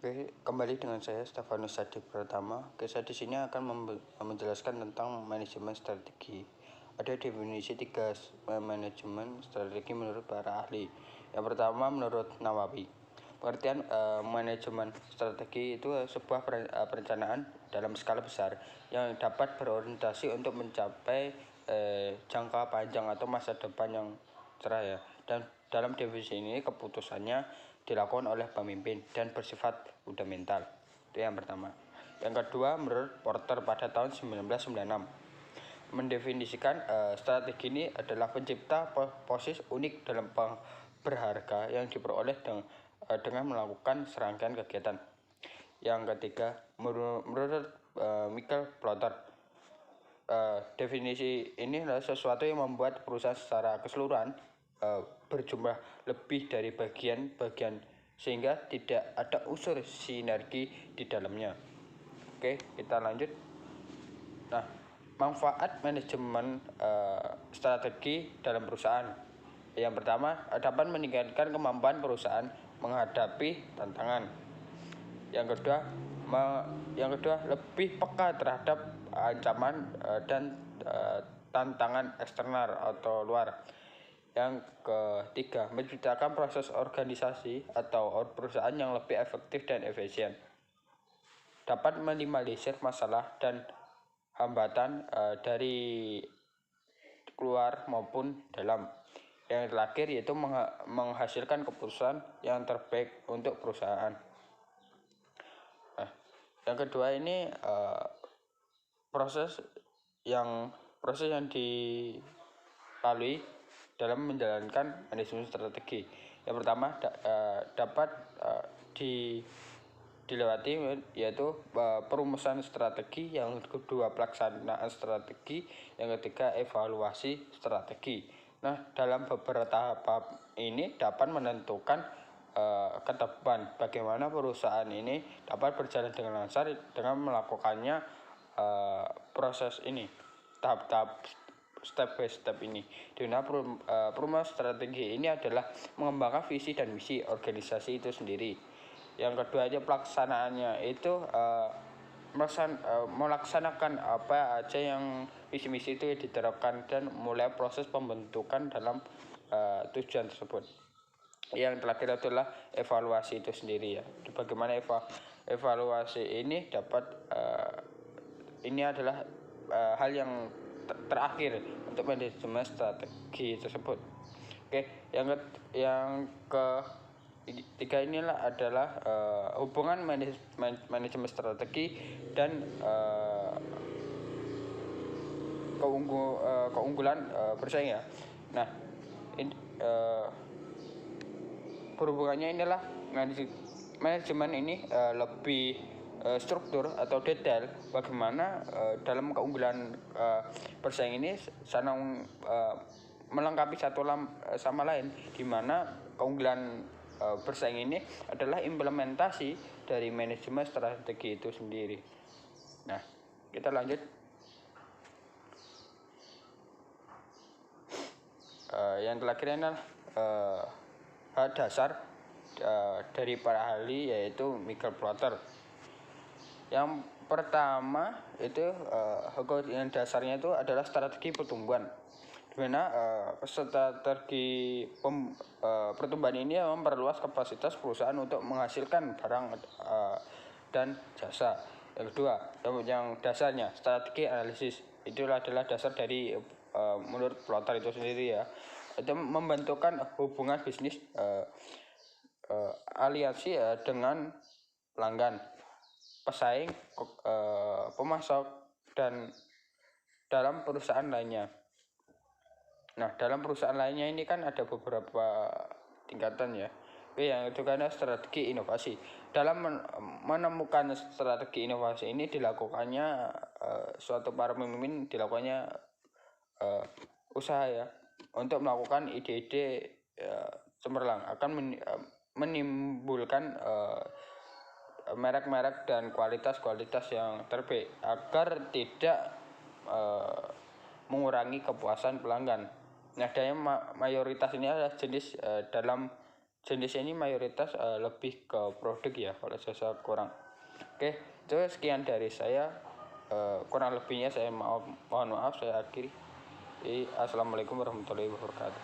Oke, kembali dengan saya Stefanus Sadi Pratama. Oke, saya di sini akan menjelaskan tentang manajemen strategi. Ada definisi 3 manajemen strategi menurut para ahli. Yang pertama menurut Nawawi. Pengertian manajemen strategi itu sebuah perencanaan dalam skala besar yang dapat berorientasi untuk mencapai jangka panjang atau masa depan yang cerah ya. Dan dalam definisi ini keputusannya dilakukan oleh pemimpin dan bersifat fundamental. Itu yang pertama. Yang kedua, menurut Porter pada tahun 1996 mendefinisikan strategi ini adalah pencipta posisi unik dalam berharga yang diperoleh dengan melakukan serangkaian kegiatan. Yang ketiga, menurut Michael Porter, definisi ini adalah sesuatu yang membuat perusahaan secara keseluruhan berjumlah lebih dari bagian-bagian sehingga tidak ada unsur sinergi di dalamnya. Oke, kita lanjut. Nah, manfaat manajemen strategi dalam perusahaan. Yang pertama, dapat meningkatkan kemampuan perusahaan menghadapi tantangan. Yang kedua, lebih peka terhadap ancaman dan tantangan eksternal atau luar. Yang ketiga, menciptakan proses organisasi atau perusahaan yang lebih efektif dan efisien. Dapat minimalisir masalah dan hambatan dari luar maupun dalam. Yang terakhir yaitu menghasilkan keputusan yang terbaik untuk perusahaan. Nah, yang kedua ini proses yang dilalui dalam menjalankan manajemen strategi. Yang pertama dapat dilewati yaitu perumusan strategi, yang kedua pelaksanaan strategi, yang ketiga evaluasi strategi. Nah, dalam beberapa tahap ini dapat menentukan ke depan bagaimana perusahaan ini dapat berjalan dengan lancar dengan melakukannya proses ini, tahap-tahap step by step ini. Di mana perumahan strategi ini adalah mengembangkan visi dan misi organisasi itu sendiri. Yang kedua aja pelaksanaannya itu melaksanakan apa aja yang visi-misi itu diterapkan dan mulai proses pembentukan dalam tujuan tersebut. Yang terakhir adalah evaluasi itu sendiri ya. Bagaimana evaluasi ini dapat ini adalah hal yang terakhir untuk manajemen strategi tersebut. Oke, yang ketiga inilah adalah hubungan manajemen strategi dan keunggulan bersaing ya. Nah, berhubungannya inilah manajemen ini lebih struktur atau detail bagaimana dalam keunggulan bersaing ini saling melengkapi satu sama lain, di mana keunggulan bersaing ini adalah implementasi dari manajemen strategi itu sendiri. Nah, kita lanjut. Yang terakhir adalah hal dasar dari para ahli yaitu Michael Porter. Yang pertama itu yang dasarnya itu adalah strategi pertumbuhan, di mana strategi pertumbuhan ini memperluas kapasitas perusahaan untuk menghasilkan barang dan jasa. Yang kedua, yang dasarnya strategi analisis, itu adalah dasar dari menurut Porter itu sendiri ya, itu membentukkan hubungan bisnis aliansi dengan pelanggan, pesaing, pemasok, dan dalam perusahaan lainnya. Nah, dalam perusahaan lainnya ini kan ada beberapa tingkatan ya. Oke, yang itu kan strategi inovasi. Dalam menemukan strategi inovasi ini dilakukannya suatu para pemimpin dilakukannya usaha ya untuk melakukan ide-ide cemerlang akan menimbulkan merek-merek dan kualitas-kualitas yang terbaik agar tidak mengurangi kepuasan pelanggan. Nah, adanya mayoritas ini adalah jenis dalam jenis ini mayoritas lebih ke produk ya, kalau jasa kurang. Oke, itu sekian dari saya. Kurang lebihnya saya mohon maaf, saya akhiri. Assalamualaikum warahmatullahi wabarakatuh.